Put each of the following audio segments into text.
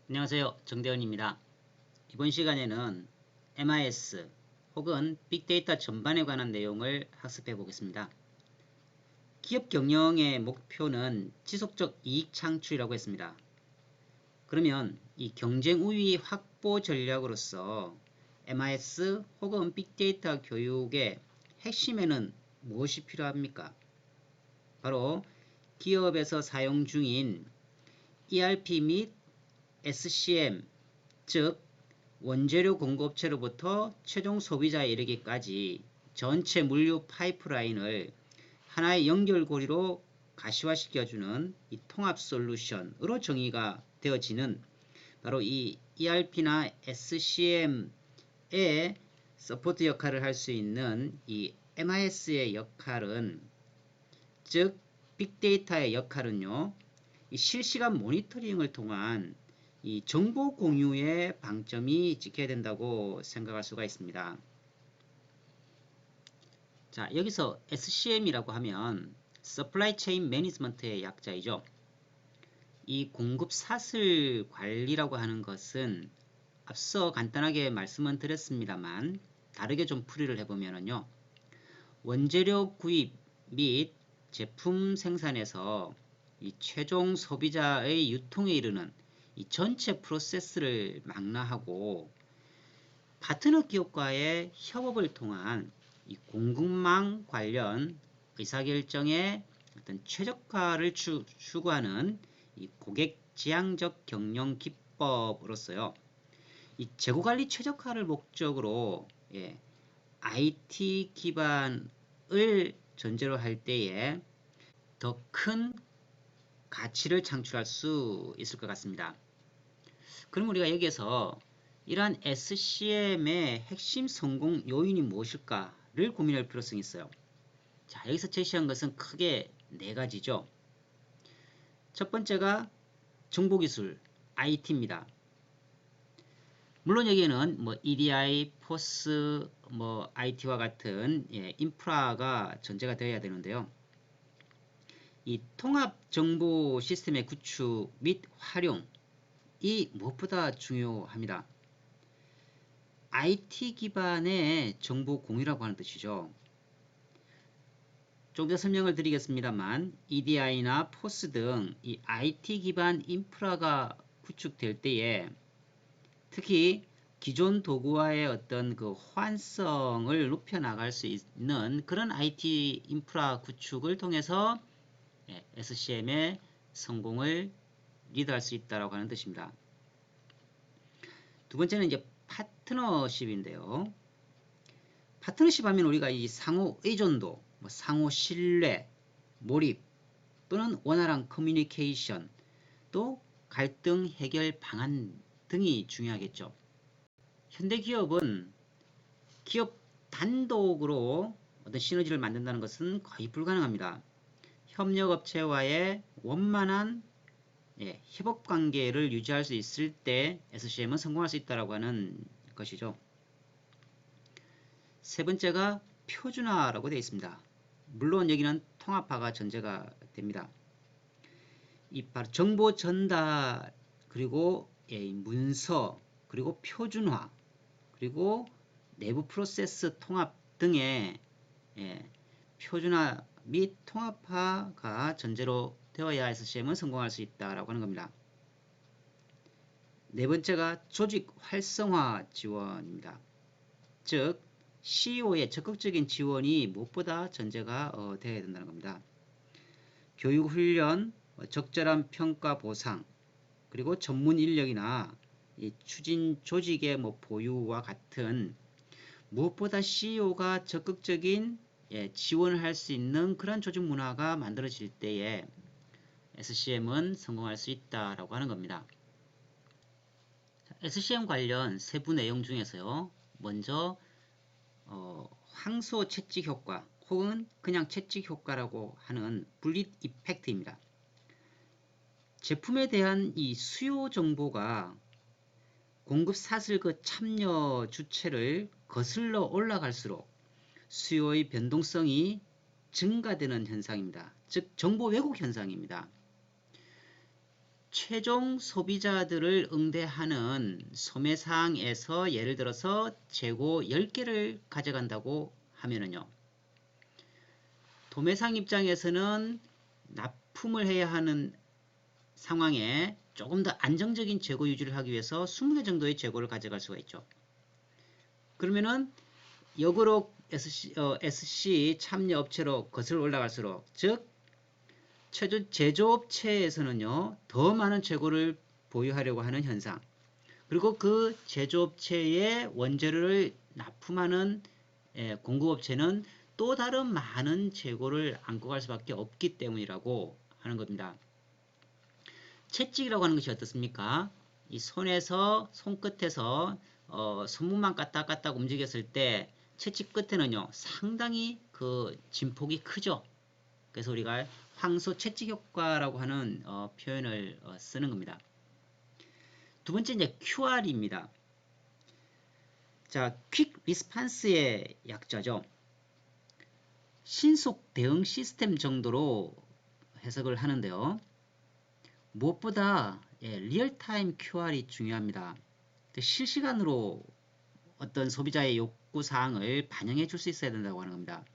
안녕하세요. 정대원입니다. 이번 시간에는 MIS 혹은 빅데이터 전반에 관한 내용을 학습해 보겠습니다. 기업 경영의 목표는 지속적 이익 창출이라고 했습니다. 그러면 이 경쟁 우위 확보 전략으로서 MIS 혹은 빅데이터 교육의 핵심에는 무엇이 필요합니까? 바로 기업에서 사용 중인 ERP 및 SCM, 즉 원재료 공급업체로부터 최종 소비자에 이르기까지 전체 물류 파이프라인을 하나의 연결고리로 가시화시켜주는 이 통합 솔루션으로 정의가 되어지는 바로 이 ERP나 SCM의 서포트 역할을 할 수 있는 이 MIS의 역할은, 즉 빅데이터의 역할은요, 이 실시간 모니터링을 통한 이 정보 공유의 방점이 찍혀야 된다고 생각할 수가 있습니다. 자, 여기서 SCM이라고 하면 Supply Chain Management의 약자이죠. 이 공급 사슬 관리라고 하는 것은 앞서 간단하게 말씀은 드렸습니다만 다르게 좀 풀이를 해보면요, 원재료 구입 및 제품 생산에서 이 최종 소비자의 유통에 이르는 이 전체 프로세스를 망라하고 파트너 기업과의 협업을 통한 이 공급망 관련 의사결정의 어떤 최적화를 추구하는 이 고객 지향적 경영 기법으로서요, 이 재고관리 최적화를 목적으로 IT 기반을 전제로 할 때에 더 큰 가치를 창출할 수 있을 것 같습니다. 그럼 우리가 여기에서 이러한 SCM의 핵심 성공 요인이 무엇일까를 고민할 필요성이 있어요. 자, 여기서 제시한 것은 크게 네 가지죠. 첫 번째가 정보기술 IT입니다. 물론 여기에는 EDI, POS, IT와 같은 인프라가 전제가 되어야 되는데요. 이 통합 정보 시스템의 구축 및 활용이 무엇보다 중요합니다. IT 기반의 정보 공유라고 하는 뜻이죠. 좀 더 설명을 드리겠습니다만 EDI나 POS 등 이 IT 기반 인프라가 구축될 때에 특히 기존 도구와의 어떤 그 호환성을 높여 나갈 수 있는 그런 IT 인프라 구축을 통해서 SCM의 성공을 리드할 수 있다고 하는 뜻입니다. 두 번째는 이제 파트너십인데요. 파트너십 하면 우리가 이 상호 의존도, 상호 신뢰, 몰입 또는 원활한 커뮤니케이션, 또 갈등 해결 방안 등이 중요하겠죠. 현대 기업은 기업 단독으로 어떤 시너지를 만든다는 것은 거의 불가능합니다. 협력업체와의 원만한 협업관계를 유지할 수 있을 때 SCM은 성공할 수 있다고 하는 것이죠. 세 번째가 표준화라고 되어 있습니다. 물론 여기는 통합화가 전제가 됩니다. 이 바로 정보 전달, 그리고 문서, 그리고 표준화, 그리고 내부 프로세스 통합 등의 표준화 및 통합화가 전제로 되어야 SCM은 성공할 수 있다고 하는 겁니다. 네 번째가 조직 활성화 지원입니다. 즉 CEO의 적극적인 지원이 무엇보다 전제가 되어야 된다는 겁니다. 교육 훈련, 적절한 평가 보상, 그리고 전문 인력이나 이 추진 조직의 보유와 같은 무엇보다 CEO가 적극적인 지원을 할 수 있는 그런 조직 문화가 만들어질 때에 SCM은 성공할 수 있다라고 하는 겁니다. SCM 관련 세부 내용 중에서요, 먼저 황소 채찍 효과 혹은 그냥 채찍 효과라고 하는 분릿 이펙트입니다. 제품에 대한 이 수요 정보가 공급 사슬 그 참여 주체를 거슬러 올라갈수록 수요의 변동성이 증가되는 현상입니다. 즉 정보 왜곡 현상입니다. 최종 소비자들을 응대하는 소매상에서 예를 들어서 재고 10개를 가져간다고 하면은요. 도매상 입장에서는 납품을 해야 하는 상황에 조금 더 안정적인 재고 유지를 하기 위해서 20개 정도의 재고를 가져갈 수가 있죠. 그러면은 역으로 SC 참여 업체로 거슬러 올라갈수록, 즉 제조업체에서는요 더 많은 재고를 보유하려고 하는 현상, 그리고 그 제조업체의 원재료를 납품하는 공급업체는 또 다른 많은 재고를 안고 갈 수밖에 없기 때문이라고 하는 겁니다. 채찍이라고 하는 것이 어떻습니까? 이 손끝에서 손목만 까딱까딱 움직였을 때 채찍 끝에는요 상당히 그 진폭이 크죠. 그래서 우리가 황소 채찍 효과라고 하는 표현을 쓰는 겁니다. 두 번째 이제 QR입니다. 자, 퀵 리스판스의 약자죠. 신속 대응 시스템 정도로 해석을 하는데요. 무엇보다 리얼타임 QR이 중요합니다. 실시간으로 어떤 소비자의 요구사항을 반영해 줄 수 있어야 된다고 하는 겁니다.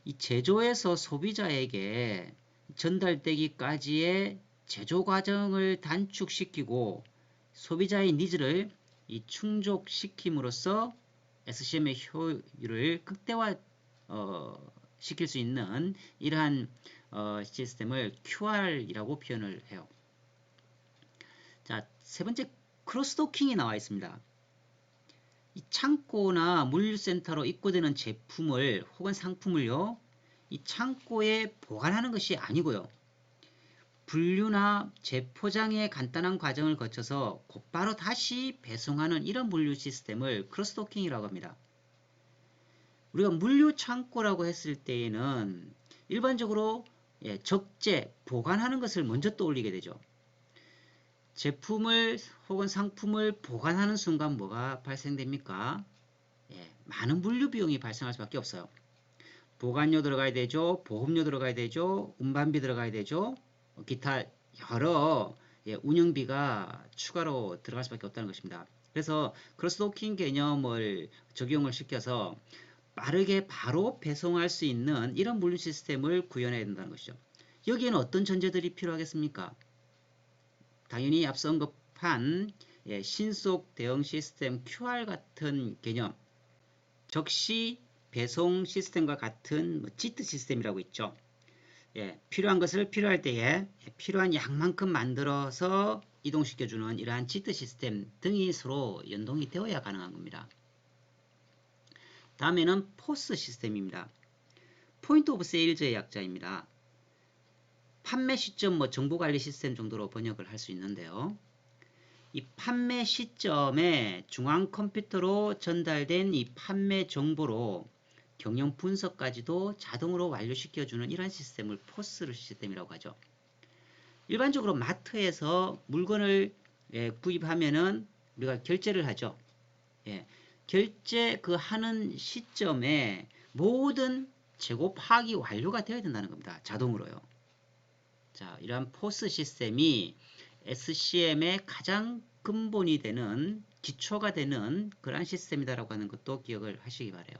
이 제조에서 소비자에게 전달되기까지의 제조 과정을 단축시키고 소비자의 니즈를 충족시킴으로써 SCM의 효율을 극대화 시킬 수 있는 이러한 시스템을 QR이라고 표현을 해요. 자, 세 번째 크로스도킹이 나와 있습니다. 이 창고나 물류센터로 입고되는 제품을 혹은 상품을요, 이 창고에 보관하는 것이 아니고요, 분류나 재포장의 간단한 과정을 거쳐서 곧바로 다시 배송하는 이런 물류 시스템을 크로스도킹이라고 합니다. 우리가 물류 창고라고 했을 때에는 일반적으로 적재, 보관하는 것을 먼저 떠올리게 되죠. 제품을 혹은 상품을 보관하는 순간 뭐가 발생됩니까? 많은 물류 비용이 발생할 수밖에 없어요. 보관료 들어가야 되죠. 보험료 들어가야 되죠. 운반비 들어가야 되죠. 기타 여러 운영비가 추가로 들어갈 수밖에 없다는 것입니다. 그래서 크로스도킹 개념을 적용을 시켜서 빠르게 바로 배송할 수 있는 이런 물류 시스템을 구현해야 된다는 것이죠. 여기에는 어떤 전제들이 필요하겠습니까? 당연히 앞서 언급한 신속 대응 시스템 QR 같은 개념, 적시 배송 시스템과 같은 지트 시스템이라고 있죠. 필요한 것을 필요할 때에 필요한 양만큼 만들어서 이동시켜주는 이러한 지트 시스템 등이 서로 연동이 되어야 가능한 겁니다. 다음에는 포스 시스템입니다. 포인트 오브 세일즈의 약자입니다. 판매 시점 정보관리 시스템 정도로 번역을 할 수 있는데요. 이 판매 시점에 중앙 컴퓨터로 전달된 이 판매 정보로 경영 분석까지도 자동으로 완료시켜주는 이런 시스템을 포스 시스템이라고 하죠. 일반적으로 마트에서 물건을 구입하면은 우리가 결제를 하죠. 결제 그 하는 시점에 모든 재고 파악이 완료가 되어야 된다는 겁니다. 자동으로요. 자, 이러한 포스 시스템이 SCM의 가장 근본이 되는 기초가 되는 그러한 시스템이다라고 하는 것도 기억을 하시기 바라요.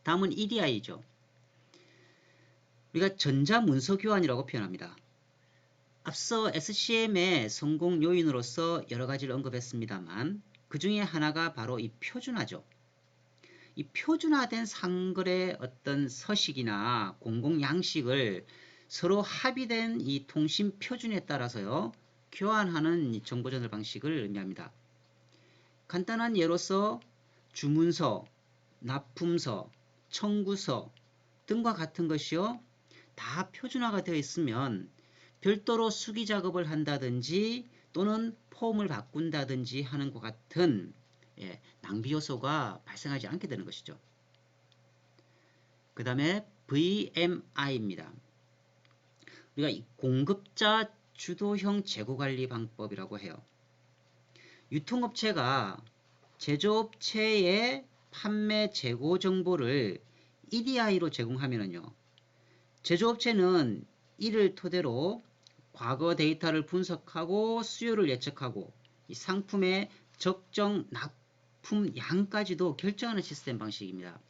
다음은 EDI죠. 우리가 전자문서 교환이라고 표현합니다. 앞서 SCM의 성공 요인으로서 여러 가지를 언급했습니다만 그 중에 하나가 바로 이 표준화죠. 이 표준화된 상거래 어떤 서식이나 공공 양식을 서로 합의된 이 통신 표준에 따라서요 교환하는 이 정보 전달 방식을 의미합니다. 간단한 예로서 주문서, 납품서, 청구서 등과 같은 것이요 다 표준화가 되어 있으면 별도로 수기 작업을 한다든지 또는 폼을 바꾼다든지 하는 것 같은 낭비 요소가 발생하지 않게 되는 것이죠. 그 다음에 VMI입니다. 우리가 이 공급자 주도형 재고관리 방법이라고 해요. 유통업체가 제조업체의 판매 재고 정보를 EDI로 제공하면요. 제조업체는 이를 토대로 과거 데이터를 분석하고 수요를 예측하고 이 상품의 적정 납품 양까지도 결정하는 시스템 방식입니다.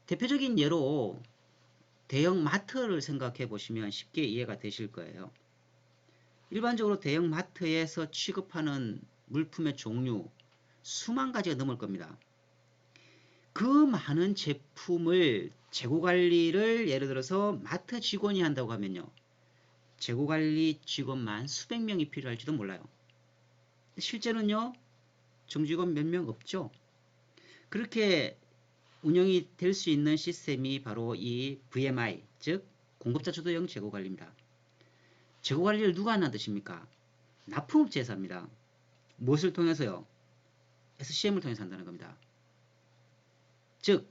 대표적인 예로 대형 마트를 생각해 보시면 쉽게 이해가 되실 거예요. 일반적으로 대형 마트에서 취급하는 물품의 종류 수만 가지가 넘을 겁니다. 그 많은 제품을 재고관리를 예를 들어서 마트 직원이 한다고 하면요. 재고관리 직원만 수백 명이 필요할지도 몰라요. 실제로는요. 정직원 몇 명 없죠. 그렇게 운영이 될 수 있는 시스템이 바로 이 VMI, 즉 공급자 주도형 재고관리입니다. 재고관리를 누가 한다는 뜻입니까? 납품업체에서 합니다. 무엇을 통해서요? SCM을 통해서 한다는 겁니다. 즉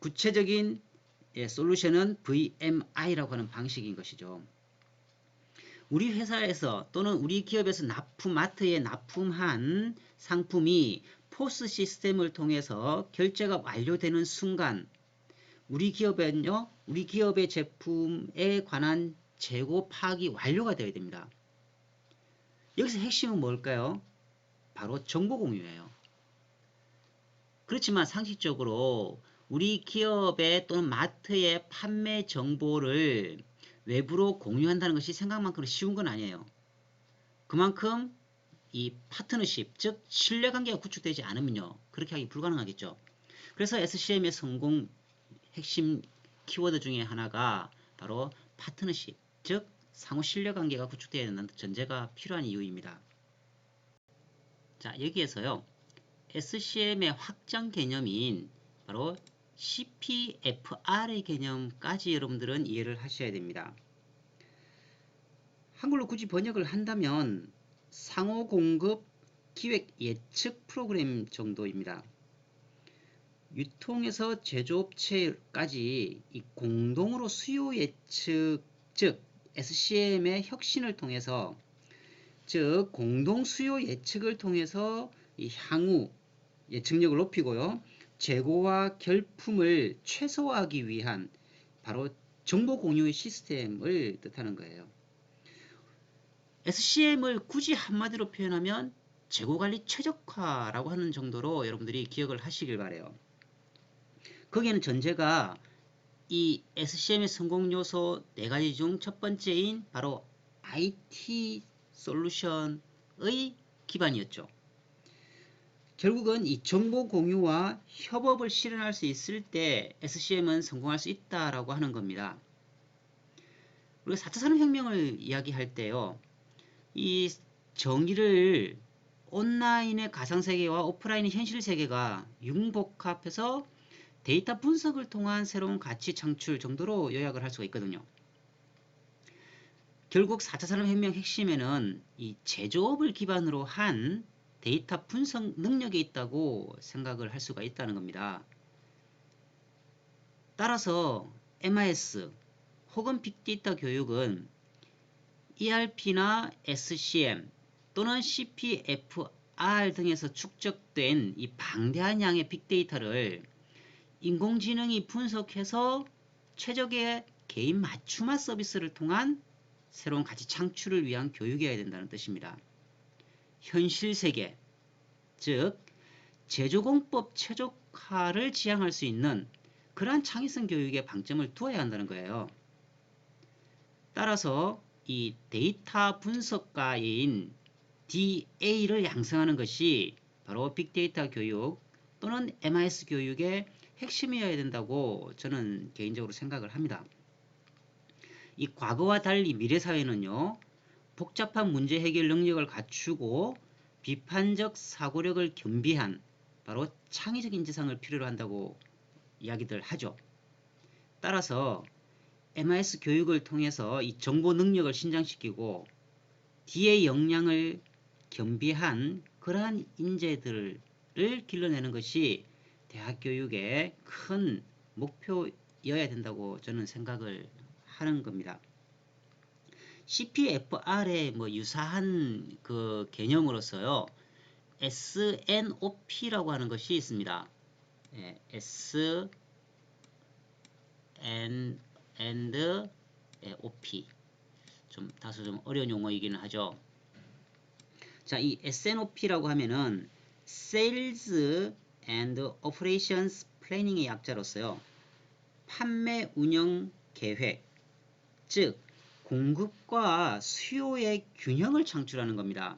구체적인 솔루션은 VMI라고 하는 방식인 것이죠. 우리 회사에서 또는 우리 기업에서 마트에 납품한 상품이 포스 시스템을 통해서 결제가 완료되는 순간 우리 기업은요, 우리 기업의 제품에 관한 재고 파악이 완료가 되어야 됩니다. 여기서 핵심은 뭘까요? 바로 정보 공유예요. 그렇지만 상식적으로 우리 기업의 또는 마트의 판매 정보를 외부로 공유한다는 것이 생각만큼 쉬운 건 아니에요. 그만큼 이 파트너십, 즉 신뢰관계가 구축되지 않으면요. 그렇게 하기 불가능하겠죠. 그래서 SCM의 성공 핵심 키워드 중에 하나가 바로 파트너십, 즉 상호 신뢰관계가 구축되어야 된다는 전제가 필요한 이유입니다. 자, 여기에서요. SCM의 확장 개념인 바로 CPFR의 개념까지 여러분들은 이해를 하셔야 됩니다. 한글로 굳이 번역을 한다면 상호 공급 기획 예측 프로그램 정도입니다. 유통에서 제조업체까지 이 공동으로 수요 예측, 즉 SCM의 혁신을 통해서 즉 공동 수요 예측을 통해서 이 향후 예측력을 높이고요. 재고와 결품을 최소화하기 위한 바로 정보 공유의 시스템을 뜻하는 거예요. SCM을 굳이 한마디로 표현하면 재고관리 최적화라고 하는 정도로 여러분들이 기억을 하시길 바라요. 거기에는 전제가 이 SCM의 성공 요소 4가지 중 첫 번째인 바로 IT 솔루션의 기반이었죠. 결국은 이 정보 공유와 협업을 실현할 수 있을 때 SCM은 성공할 수 있다라고 하는 겁니다. 우리가 4차 산업혁명을 이야기할 때요. 이 정의를 온라인의 가상세계와 오프라인의 현실세계가 융복합해서 데이터 분석을 통한 새로운 가치 창출 정도로 요약을 할 수가 있거든요. 결국 4차 산업혁명 핵심에는 이 제조업을 기반으로 한 데이터 분석 능력이 있다고 생각을 할 수가 있다는 겁니다. 따라서 MIS 혹은 빅데이터 교육은 ERP나 SCM 또는 CPFR 등에서 축적된 이 방대한 양의 빅데이터를 인공지능이 분석해서 최적의 개인 맞춤화 서비스를 통한 새로운 가치 창출을 위한 교육이어야 된다는 뜻입니다. 현실 세계, 즉 제조공법 최적화를 지향할 수 있는 그러한 창의성 교육에 방점을 두어야 한다는 거예요. 따라서 이 데이터 분석가인 DA를 양성하는 것이 바로 빅데이터 교육 또는 MIS 교육의 핵심이어야 된다고 저는 개인적으로 생각을 합니다. 이 과거와 달리 미래사회는요. 복잡한 문제 해결 능력을 갖추고 비판적 사고력을 겸비한 바로 창의적 인재상을 필요로 한다고 이야기들 하죠. 따라서 MIS 교육을 통해서 이 정보 능력을 신장시키고 DA 역량을 겸비한 그러한 인재들을 길러내는 것이 대학 교육의 큰 목표여야 된다고 저는 생각을 하는 겁니다. CPFR에 유사한 그 개념으로서요. SNOP라고 하는 것이 있습니다. S and OP. 다소 좀 어려운 용어이기는 하죠. 자, 이 S&OP라고 하면은 Sales and Operations Planning의 약자로서요. 판매 운영 계획, 즉 공급과 수요의 균형을 창출하는 겁니다.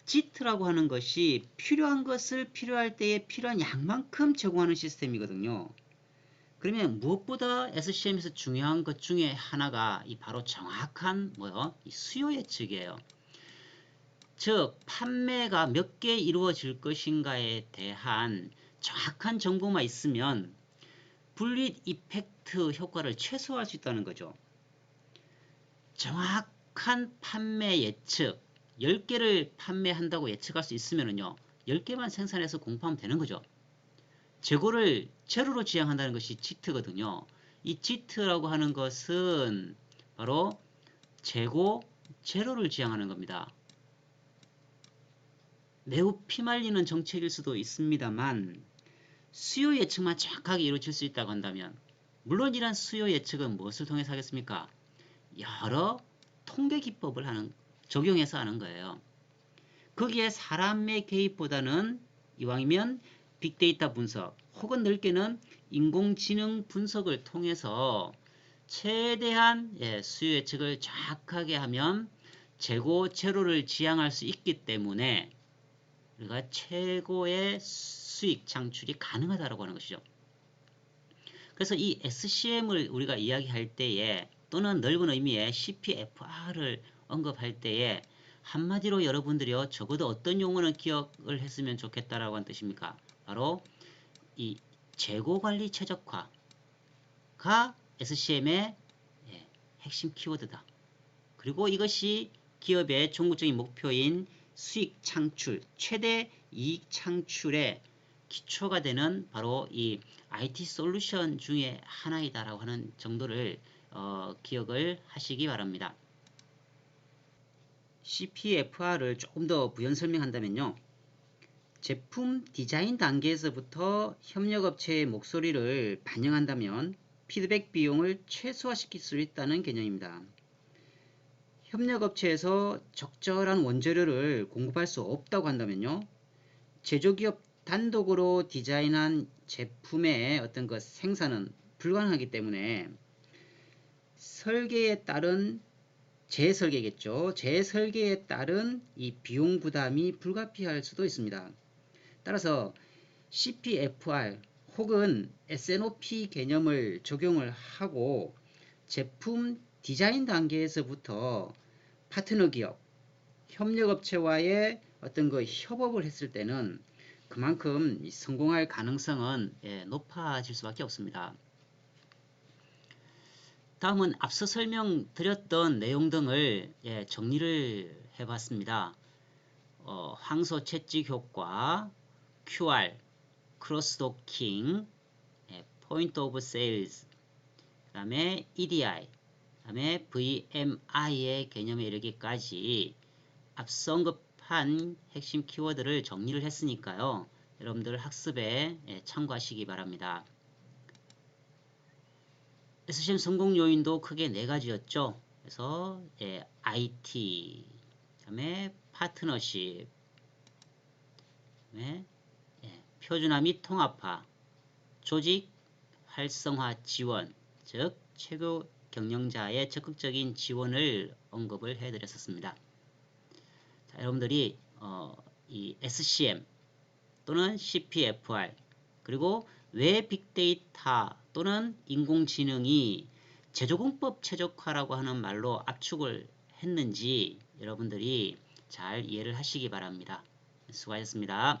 지트라고 하는 것이 필요한 것을 필요할 때에 필요한 양만큼 제공하는 시스템이거든요. 그러면 무엇보다 SCM에서 중요한 것 중에 하나가 이 바로 정확한 이 수요 예측이에요. 즉 판매가 몇 개 이루어질 것인가에 대한 정확한 정보만 있으면 분릿 이펙트 효과를 최소화할 수 있다는 거죠. 정확한 판매 예측, 10개를 판매한다고 예측할 수 있으면요 10개만 생산해서 공급하면 되는 거죠. 재고를 제로로 지향한다는 것이 지트거든요. 이 지트라고 하는 것은 바로 재고 제로를 지향하는 겁니다. 매우 피말리는 정책일 수도 있습니다만 수요 예측만 정확하게 이루어질 수 있다고 한다면, 물론 이러한 수요 예측은 무엇을 통해서 하겠습니까? 여러 통계 기법을 적용해서 하는 거예요. 거기에 사람의 개입보다는 이왕이면 빅데이터 분석 혹은 넓게는 인공지능 분석을 통해서 최대한 수요 예측을 정확하게 하면 재고 제로를 지향할 수 있기 때문에 우리가 최고의 수익 창출이 가능하다고 하는 것이죠. 그래서 이 SCM을 우리가 이야기할 때에 또는 넓은 의미의 CPFR을 언급할 때에 한마디로 여러분들이요 적어도 어떤 용어는 기억을 했으면 좋겠다라고 하는 뜻입니까? 바로 이 재고관리 최적화가 SCM의 핵심 키워드다. 그리고 이것이 기업의 종구적인 목표인 수익 창출, 최대 이익 창출의 기초가 되는 바로 이 IT 솔루션 중에 하나이다라고 하는 정도를 기억을 하시기 바랍니다. CPFR을 조금 더 부연 설명한다면요. 제품 디자인 단계에서부터 협력업체의 목소리를 반영한다면 피드백 비용을 최소화시킬 수 있다는 개념입니다. 협력업체에서 적절한 원재료를 공급할 수 없다고 한다면요. 제조기업 단독으로 디자인한 제품의 어떤 그 생산은 불가능하기 때문에 설계에 따른 재설계겠죠. 재설계에 따른 이 비용 부담이 불가피할 수도 있습니다. 따라서 CPFR 혹은 S&OP 개념을 적용을 하고 제품 디자인 단계에서부터 파트너 기업, 협력업체와의 어떤 그 협업을 했을 때는 그만큼 성공할 가능성은 높아질 수밖에 없습니다. 다음은 앞서 설명드렸던 내용 등을 정리를 해봤습니다. 황소 채찍 효과, QR, 크로스도킹, 포인트 오브 세일즈, 그 다음에 EDI, 그 다음에 VMI의 개념에 이르기까지 앞서 언급한 핵심 키워드를 정리를 했으니까요. 여러분들 학습에 참고하시기 바랍니다. SCM 성공 요인도 크게 4가지였죠. 그래서 IT, 그 다음에 파트너십, 그다음에 표준화 및 통합화, 조직 활성화 지원, 즉 최고 경영자의 적극적인 지원을 언급을 해드렸었습니다. 자, 여러분들이 이 SCM 또는 CPFR 그리고 왜 빅데이터 또는 인공지능이 제조공법 최적화라고 하는 말로 압축을 했는지 여러분들이 잘 이해를 하시기 바랍니다. 수고하셨습니다.